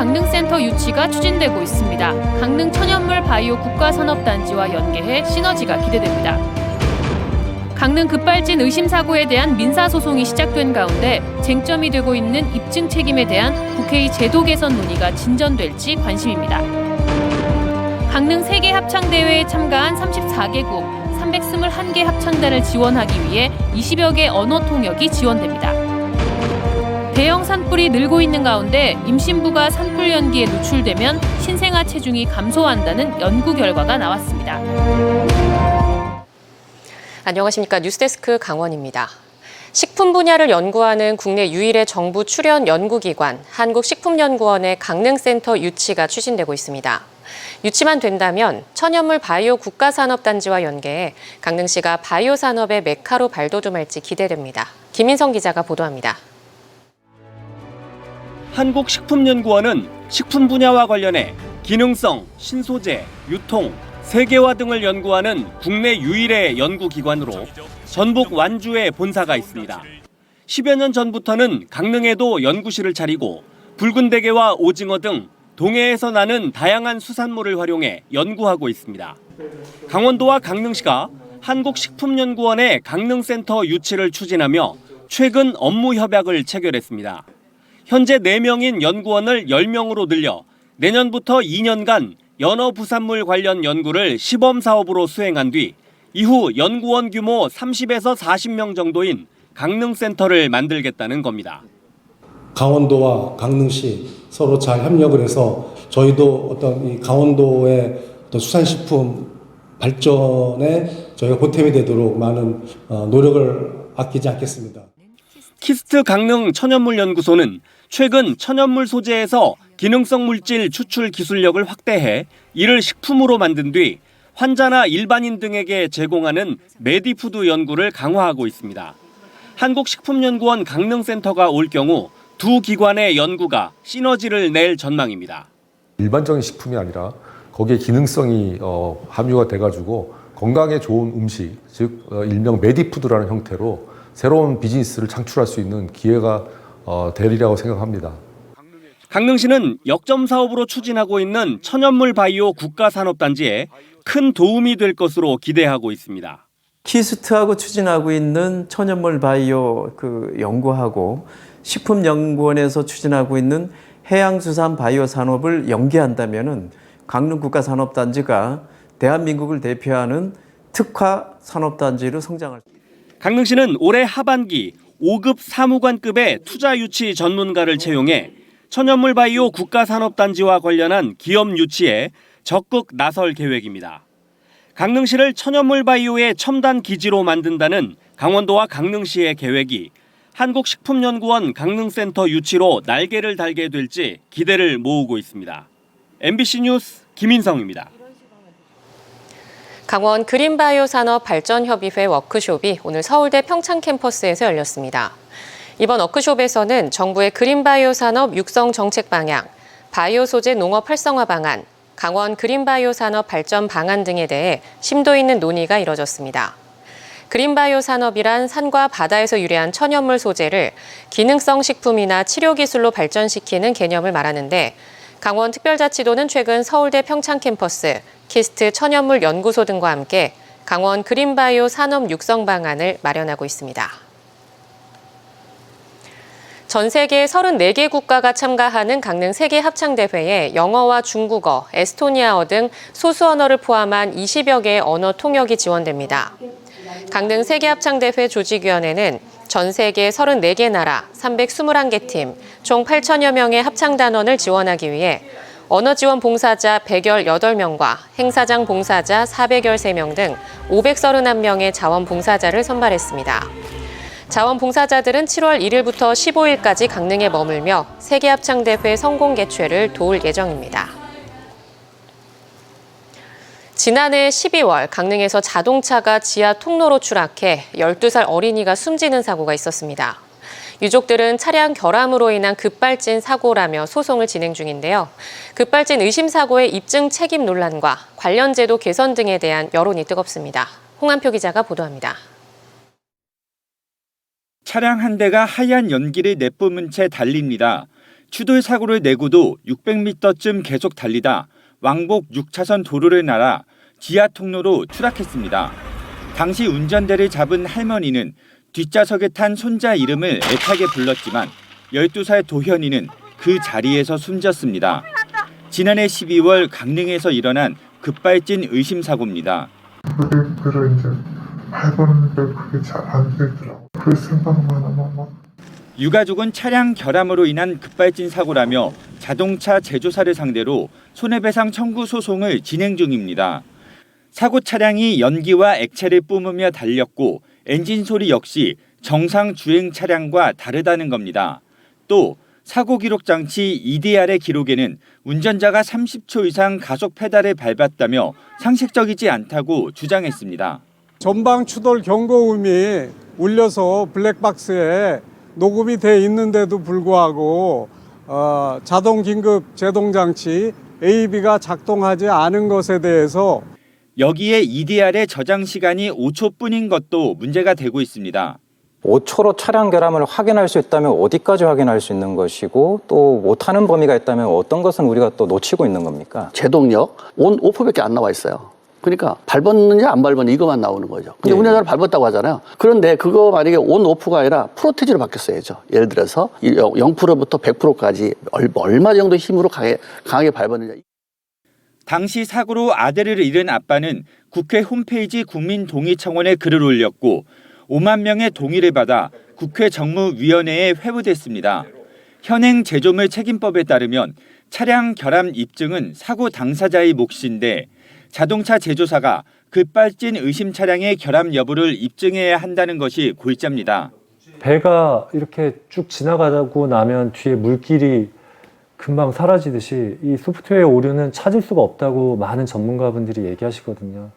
강릉센터 유치가 추진되고 있습니다. 강릉 천연물 바이오 국가산업단지와 연계해 시너지가 기대됩니다. 강릉 급발진 의심 사고에 대한 민사소송이 시작된 가운데 쟁점이 되고 있는 입증 책임에 대한 국회의 제도 개선 논의가 진전될지 관심입니다. 강릉 세계 합창대회에 참가한 34개국 321개 합창단을 지원하기 위해 20여 개 언어 통역이 지원됩니다. 대형 산불이 늘고 있는 가운데 임신부가 산불 연기에 노출되면 신생아 체중이 감소한다는 연구 결과가 나왔습니다. 안녕하십니까. 뉴스데스크 강원입니다. 식품 분야를 연구하는 국내 유일의 정부 출연 연구기관 한국식품연구원의 강릉센터 유치가 추진되고 있습니다. 유치만 된다면 천연물 바이오 국가산업단지와 연계해 강릉시가 바이오 산업의 메카로 발돋움할지 기대됩니다. 김인성 기자가 보도합니다. 한국식품연구원은 식품 분야와 관련해 기능성, 신소재, 유통, 세계화 등을 연구하는 국내 유일의 연구기관으로 전북 완주에 본사가 있습니다. 10여 년 전부터는 강릉에도 연구실을 차리고 붉은 대게와 오징어 등 동해에서 나는 다양한 수산물을 활용해 연구하고 있습니다. 강원도와 강릉시가 한국식품연구원의 강릉센터 유치를 추진하며 최근 업무 협약을 체결했습니다. 현재 4명인 연구원을 10명으로 늘려 내년부터 2년간 연어부산물 관련 연구를 시범사업으로 수행한 뒤 이후 연구원 규모 30에서 40명 정도인 강릉센터를 만들겠다는 겁니다. 강원도와 강릉시 서로 잘 협력을 해서 저희도 어떤 이 강원도의 어떤 수산식품 발전에 저희가 보탬이 되도록 많은 노력을 아끼지 않겠습니다. 키스트 강릉 천연물연구소는 최근 천연물 소재에서 기능성 물질 추출 기술력을 확대해 이를 식품으로 만든 뒤 환자나 일반인 등에게 제공하는 메디푸드 연구를 강화하고 있습니다. 한국식품연구원 강릉센터가 올 경우 두 기관의 연구가 시너지를 낼 전망입니다. 일반적인 식품이 아니라 거기에 기능성이 함유가 돼가지고 건강에 좋은 음식, 즉 일명 메디푸드라는 형태로 새로운 비즈니스를 창출할 수 있는 기회가 되리라고 생각합니다. 강릉시는 역점 사업으로 추진하고 있는 천연물 바이오 국가산업단지에 큰 도움이 될 것으로 기대하고 있습니다. 키스트하고 추진하고 있는 천연물 바이오 연구하고 식품연구원에서 추진하고 있는 해양수산 바이오 산업을 연계한다면은 강릉 국가산업단지가 대한민국을 대표하는 특화 산업단지로 성장할 수 있습니다. 강릉시는 올해 하반기 5급 사무관급의 투자 유치 전문가를 채용해 천연물 바이오 국가산업단지와 관련한 기업 유치에 적극 나설 계획입니다. 강릉시를 천연물 바이오의 첨단 기지로 만든다는 강원도와 강릉시의 계획이 한국식품연구원 강릉센터 유치로 날개를 달게 될지 기대를 모으고 있습니다. MBC 뉴스 김인성입니다. 강원 그린바이오 산업발전협의회 워크숍이 오늘 서울대 평창 캠퍼스에서 열렸습니다. 이번 워크숍에서는 정부의 그린바이오 산업 육성 정책 방향, 바이오 소재 농업 활성화 방안, 강원 그린바이오 산업 발전 방안 등에 대해 심도 있는 논의가 이뤄졌습니다. 그린바이오 산업이란 산과 바다에서 유래한 천연물 소재를 기능성 식품이나 치료 기술로 발전시키는 개념을 말하는데 강원특별자치도는 최근 서울대 평창 캠퍼스, 키스트 천연물 연구소 등과 함께 강원 그린바이오 산업 육성 방안을 마련하고 있습니다. 전 세계 34개 국가가 참가하는 강릉 세계 합창대회에 영어와 중국어, 에스토니아어 등 소수 언어를 포함한 20여 개의 언어 통역이 지원됩니다. 강릉 세계 합창대회 조직위원회는 전 세계 34개 나라 321개 팀, 총 8천여 명의 합창단원을 지원하기 위해 언어 지원 봉사자 118명과 행사장 봉사자 413명 등 531명의 자원 봉사자를 선발했습니다. 자원 봉사자들은 7월 1일부터 15일까지 강릉에 머물며 세계합창대회 성공 개최를 도울 예정입니다. 지난해 12월 강릉에서 자동차가 지하 통로로 추락해 12살 어린이가 숨지는 사고가 있었습니다. 유족들은 차량 결함으로 인한 급발진 사고라며 소송을 진행 중인데요. 급발진 의심 사고의 입증 책임 논란과 관련 제도 개선 등에 대한 여론이 뜨겁습니다. 홍한표 기자가 보도합니다. 차량 한 대가 하얀 연기를 내뿜은 채 달립니다. 추돌 사고를 내고도 600m쯤 계속 달리다 왕복 6차선 도로를 날아 지하 통로로 추락했습니다. 당시 운전대를 잡은 할머니는 뒷좌석에 탄 손자 이름을 애타게 불렀지만 12살 도현이는 그 자리에서 숨졌습니다. 지난해 12월 강릉에서 일어난 급발진 의심 사고입니다. 브레이크를 이제 밟았는데 그게 잘 안 되더라고. 그 생각만 하면 막. 유가족은 차량 결함으로 인한 급발진 사고라며 자동차 제조사를 상대로 손해배상 청구 소송을 진행 중입니다. 사고 차량이 연기와 액체를 뿜으며 달렸고 엔진 소리 역시 정상 주행 차량과 다르다는 겁니다. 또 사고 기록 장치 EDR의 기록에는 운전자가 30초 이상 가속 페달을 밟았다며 상식적이지 않다고 주장했습니다. 전방 추돌 경고음이 울려서 블랙박스에 녹음이 돼 있는데도 불구하고 자동 긴급 제동 장치 AB가 작동하지 않은 것에 대해서 여기에 EDR의 저장 시간이 5초뿐인 것도 문제가 되고 있습니다. 5초로 차량 결함을 확인할 수 있다면 어디까지 확인할 수 있는 것이고 또 못하는 범위가 있다면 어떤 것은 우리가 또 놓치고 있는 겁니까? 제동력, 온, 오프밖에 안 나와 있어요. 그러니까 밟았느냐 안 밟았느냐 이것만 나오는 거죠. 근데 운전자를 밟았다고 하잖아요. 그런데 그거 만약에 온, 오프가 아니라 프로테지로 바뀌었어야죠. 예를 들어서 0%부터 100%까지 얼마 정도 힘으로 강하게 밟았느냐. 당시 사고로 아들을 잃은 아빠는 국회 홈페이지 국민동의청원에 글을 올렸고 5만 명의 동의를 받아 국회 정무위원회에 회부됐습니다. 현행 제조물 책임법에 따르면 차량 결함 입증은 사고 당사자의 몫인데 자동차 제조사가 급발진 의심 차량의 결함 여부를 입증해야 한다는 것이 골자입니다. 배가 이렇게 쭉 지나가고 나면 뒤에 물길이 금방 사라지듯이 이 소프트웨어 오류는 찾을 수가 없다고 많은 전문가분들이 얘기하시거든요.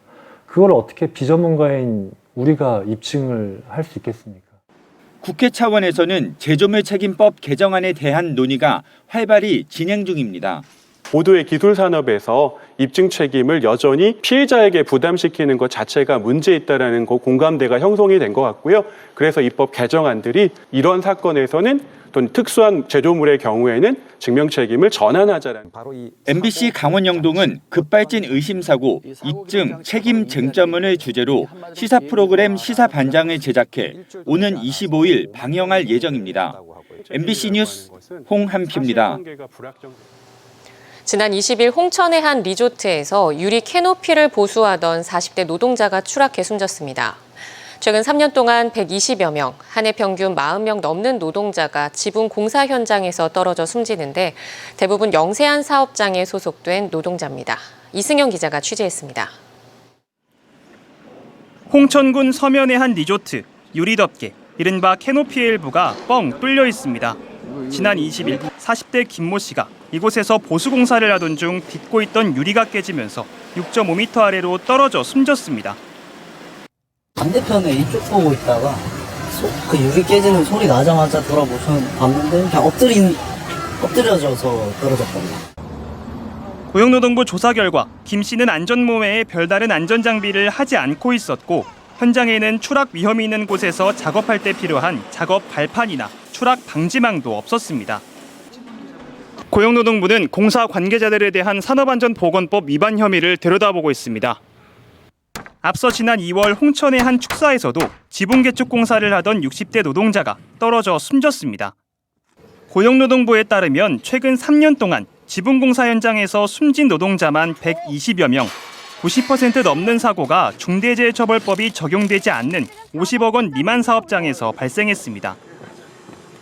그걸 어떻게 비전문가인 우리가 입증을 할 수 있겠습니까? 국회 차원에서는 제조물 책임법 개정안에 대한 논의가 활발히 진행 중입니다. 보도의 기술 산업에서 입증 책임을 여전히 피해자에게 부담시키는 것 자체가 문제 있다라는 공감대가 형성이 된 것 같고요. 그래서 입법 개정안들이 이런 사건에서는 또는 특수한 제조물의 경우에는 증명 책임을 전환하자라는. MBC 강원영동은 급발진 의심 사고 입증 책임 쟁점을 주제로 시사 프로그램 시사 반장을 제작해 오는 25일 방영할 예정입니다. MBC 뉴스 홍한표입니다. 지난 20일 홍천의 한 리조트에서 유리 캐노피를 보수하던 40대 노동자가 추락해 숨졌습니다. 최근 3년 동안 120여 명, 한 해 평균 40명 넘는 노동자가 지붕 공사 현장에서 떨어져 숨지는데 대부분 영세한 사업장에 소속된 노동자입니다. 이승영 기자가 취재했습니다. 홍천군 서면의 한 리조트, 유리덮개, 이른바 캐노피 일부가 뻥 뚫려 있습니다. 지난 20일 40대 김모 씨가 이곳에서 보수공사를 하던 중 딛고 있던 유리가 깨지면서 6.5m 아래로 떨어져 숨졌습니다. 반대편에 이쪽 보고 있다가 그 유리 깨지는 소리 나자마자 봤는데 그냥 엎드려져서 떨어졌거든요. 고용노동부 조사 결과 김 씨는 안전모매에 별다른 안전장비를 하지 않고 있었고 현장에는 추락 위험이 있는 곳에서 작업할 때 필요한 작업 발판이나 추락 방지망도 없었습니다. 고용노동부는 공사 관계자들에 대한 산업안전보건법 위반 혐의를 들여다보고 있습니다. 앞서 지난 2월 홍천의 한 축사에서도 지붕 개축 공사를 하던 60대 노동자가 떨어져 숨졌습니다. 고용노동부에 따르면 최근 3년 동안 지붕 공사 현장에서 숨진 노동자만 120여 명, 90% 넘는 사고가 중대재해처벌법이 적용되지 않는 50억 원 미만 사업장에서 발생했습니다.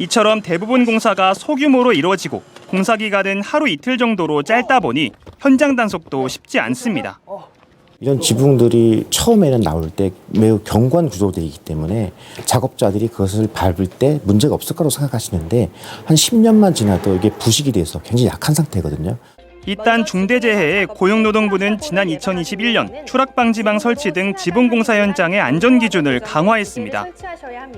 이처럼 대부분 공사가 소규모로 이루어지고 공사 기간은 하루 이틀 정도로 짧다 보니 현장 단속도 쉽지 않습니다. 이런 지붕들이 처음에는 나올 때 매우 견고한 구조되기 때문에 작업자들이 그것을 밟을 때 문제가 없을 거라고 생각하시는데 한 10년만 지나도 이게 부식이 돼서 굉장히 약한 상태거든요. 이딴 중대재해에 고용노동부는 지난 2021년 추락방지망 설치 등 지붕공사 현장의 안전기준을 강화했습니다.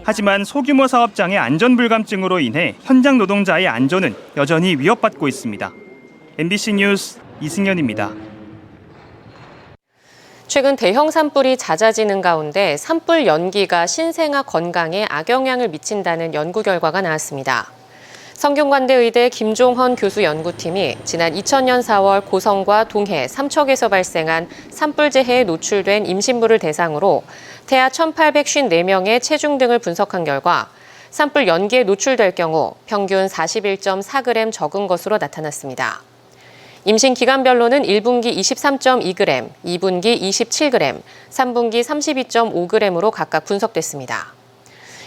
하지만 소규모 사업장의 안전불감증으로 인해 현장 노동자의 안전은 여전히 위협받고 있습니다. MBC 뉴스 이승현입니다. 최근 대형 산불이 잦아지는 가운데 산불 연기가 신생아 건강에 악영향을 미친다는 연구 결과가 나왔습니다. 성균관대 김종헌 교수 연구팀이 지난 2000년 4월 고성과 동해, 삼척에서 발생한 산불재해에 노출된 임신부를 대상으로 태아 1,854명의 체중 등을 분석한 결과 산불 연기에 노출될 경우 평균 41.4g 적은 것으로 나타났습니다. 임신 기간별로는 1분기 23.2g, 2분기 27g, 3분기 32.5g으로 각각 분석됐습니다.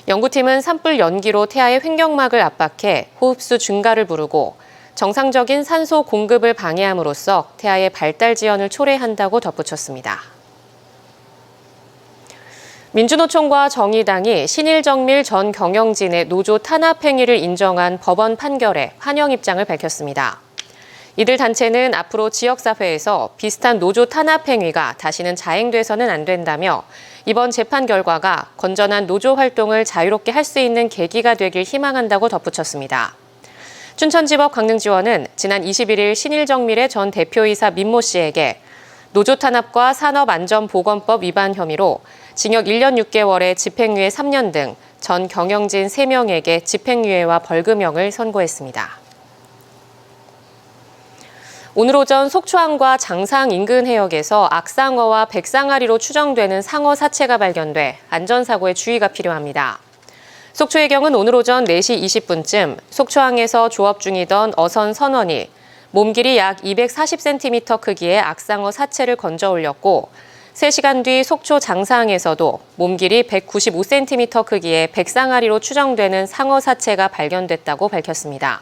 연구팀은 산불 연기로 태아의 횡격막을 압박해 호흡수 증가를 부르고 정상적인 산소 공급을 방해함으로써 태아의 발달 지연을 초래한다고 덧붙였습니다. 민주노총과 정의당이 신일정밀 전 경영진의 노조 탄압 행위를 인정한 법원 판결에 환영 입장을 밝혔습니다. 이들 단체는 앞으로 지역사회에서 비슷한 노조 탄압 행위가 다시는 자행돼서는 안 된다며 이번 재판 결과가 건전한 노조 활동을 자유롭게 할 수 있는 계기가 되길 희망한다고 덧붙였습니다. 춘천지법 강릉지원은 지난 21일 신일정밀의 전 대표이사 민모 씨에게 노조 탄압과 산업안전보건법 위반 혐의로 징역 1년 6개월에 집행유예 3년 등 전 경영진 3명에게 집행유예와 벌금형을 선고했습니다. 오늘 오전 속초항과 장상 인근 해역에서 악상어와 백상아리로 추정되는 상어 사체가 발견돼 안전사고에 주의가 필요합니다. 속초해경은 오늘 오전 4시 20분쯤 속초항에서 조업 중이던 어선 선원이 몸길이 약 240cm 크기의 악상어 사체를 건져 올렸고 3시간 뒤 속초 장사항에서도 몸길이 195cm 크기의 백상아리로 추정되는 상어 사체가 발견됐다고 밝혔습니다.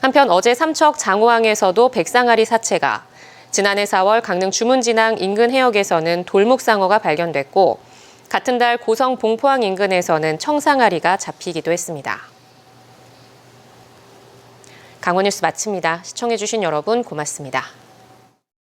한편 어제 삼척 장호항에서도 백상아리 사체가, 지난해 4월 강릉 주문진항 인근 해역에서는 돌묵상어가 발견됐고 같은 달 고성 봉포항 인근에서는 청상아리가 잡히기도 했습니다. 강원뉴스 마칩니다. 시청해주신 여러분 고맙습니다.